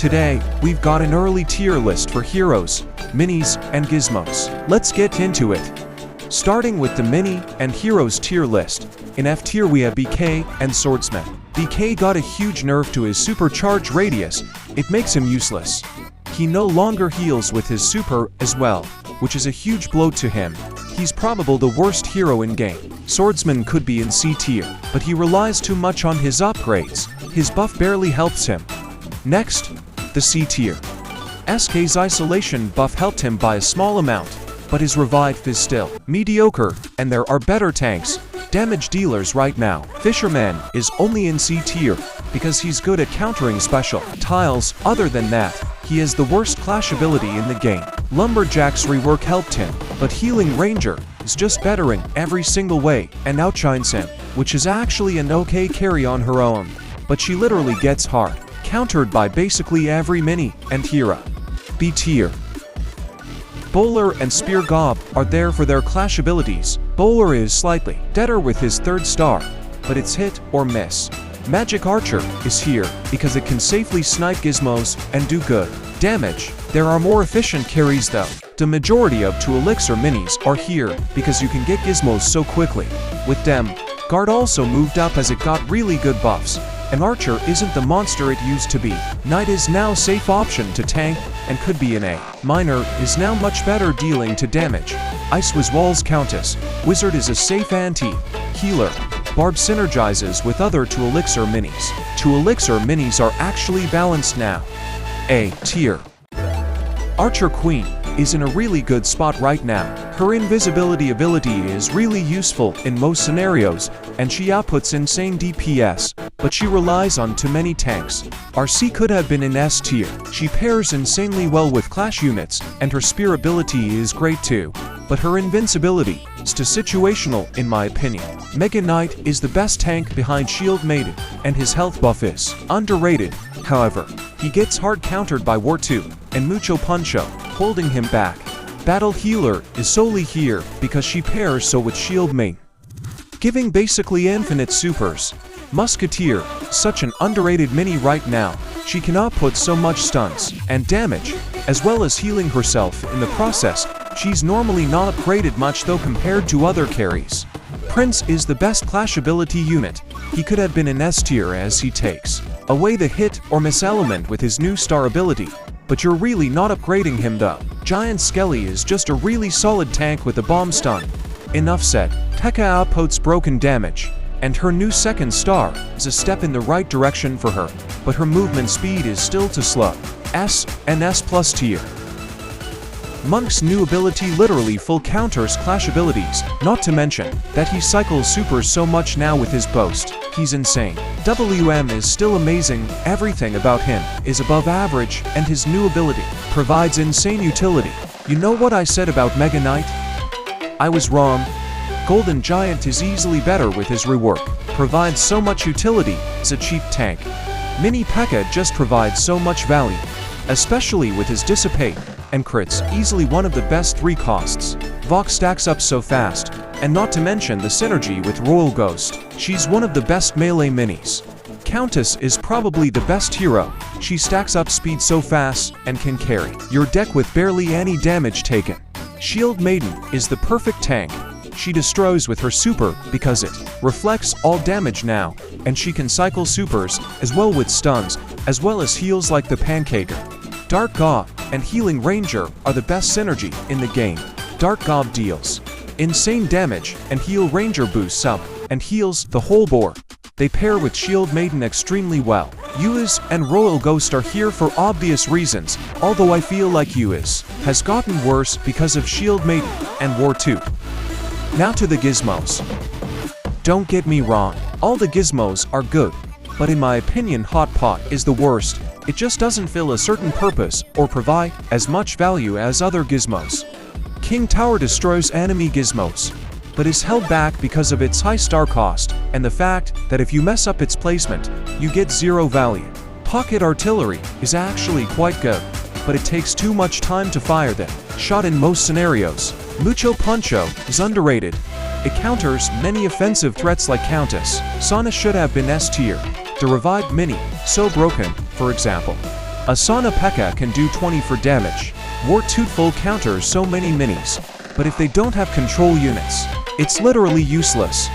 Today, we've got an early tier list for heroes, minis, and gizmos. Let's get into it. Starting with the mini and heroes tier list. In F tier we have BK and Swordsman. BK got a huge nerf to his supercharge radius. It makes him useless. He no longer heals with his super as well, which is a huge blow to him. He's probably the worst hero in game. Swordsman could be in C tier, but he relies too much on his upgrades. His buff barely helps him. Next, the C tier. SK's isolation buff helped him by a small amount, but his revive is still mediocre, and there are better tanks, damage dealers right now. Fisherman is only in C tier because he's good at countering special tiles. Other than that, he has the worst clash ability in the game. Lumberjack's rework helped him, but Healing Ranger is just bettering every single way and outshines him, which is actually an okay carry on her own, but she literally gets hard countered by basically every mini and hero. B tier. Bowler and Spear Gob are there for their clash abilities. Bowler is slightly deader with his 3rd star, but it's hit or miss. Magic Archer is here because it can safely snipe gizmos and do good damage. There are more efficient carries though. The majority of 2 Elixir minis are here because you can get gizmos so quickly. With them, Guard also moved up as it got really good buffs, and Archer isn't the monster it used to be. Knight is now a safe option to tank and could be an A. Miner is now much better dealing to damage. Ice was Wall's Countess. Wizard is a safe anti-healer. Barb synergizes with other 2 Elixir minis. 2 Elixir minis are actually balanced now. A tier. Archer Queen is in a really good spot right now. Her invisibility ability is really useful in most scenarios, and she outputs insane DPS, but she relies on too many tanks. RC could have been in S tier. She pairs insanely well with clash units, and her spear ability is great too, but her invincibility is too situational in my opinion. Mega Knight is the best tank behind Shield Maiden, and his health buff is underrated. However, he gets hard countered by War 2 and Mucho Puncho, holding him back. Battle Healer is solely here because she pairs so with Shield Maiden, giving basically infinite supers. Musketeer, such an underrated mini right now. She can output so much stuns and damage, as well as healing herself in the process. She's normally not upgraded much though compared to other carries. Prince is the best clash ability unit. He could have been in S tier as he takes away the hit or miss element with his new star ability, but you're really not upgrading him though. Giant Skelly is just a really solid tank with a bomb stun. Enough said. Tekka outputs broken damage, and her new 2nd star is a step in the right direction for her, but her movement speed is still too slow. S and S plus tier. Monk's new ability literally full counters clash abilities, not to mention that he cycles supers so much now with his boast. He's insane. WM is still amazing, everything about him is above average, and his new ability provides insane utility. You know what I said about Mega Knight? I was wrong. Golden Giant is easily better with his rework, provides so much utility as a cheap tank. Mini P.E.K.K.A just provides so much value, especially with his Dissipate and crits, easily one of the best 3 costs. Vox stacks up so fast, and not to mention the synergy with Royal Ghost. She's one of the best melee minis. Countess is probably the best hero. She stacks up speed so fast and can carry your deck with barely any damage taken. Shield Maiden is the perfect tank. She destroys with her super because it reflects all damage now, and she can cycle supers as well with stuns, as well as heals like the Pancaker. Dark Gob and Healing Ranger are the best synergy in the game. Dark Gob deals insane damage, and Heal Ranger boosts up and heals the whole board. They pair with Shield Maiden extremely well. Uis and Royal Ghost are here for obvious reasons, although I feel like Uis has gotten worse because of Shield Maiden and War 2. Now to the gizmos. Don't get me wrong, all the gizmos are good, but in my opinion Hot Pot is the worst. It just doesn't fill a certain purpose or provide as much value as other gizmos. King Tower destroys enemy gizmos, but is held back because of its high star cost and the fact that if you mess up its placement, you get 0 value. Pocket Artillery is actually quite good, but it takes too much time to fire them. Shot in most scenarios. Mucho Puncho is underrated. It counters many offensive threats like Countess. Sana should have been S tier. The revived mini, so broken, for example. Asana P.E.K.K.A can do 20 for damage. War Tootful counters so many minis, but if they don't have control units, it's literally useless.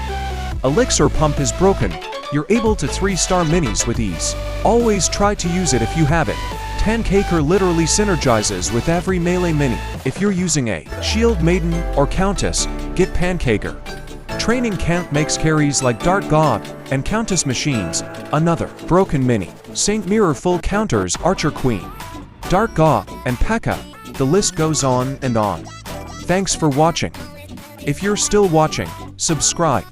Elixir Pump is broken. You're able to 3-star minis with ease. Always try to use it if you have it. Tankaker literally synergizes with every melee mini. If you're using a Shield Maiden or Countess, get Pancaker. Training Camp makes carries like Dart God and Countess Machines, another broken mini. Saint Mirror full counters Archer Queen, Dart God, and P.E.K.K.A. The list goes on and on. Thanks for watching. If you're still watching, subscribe.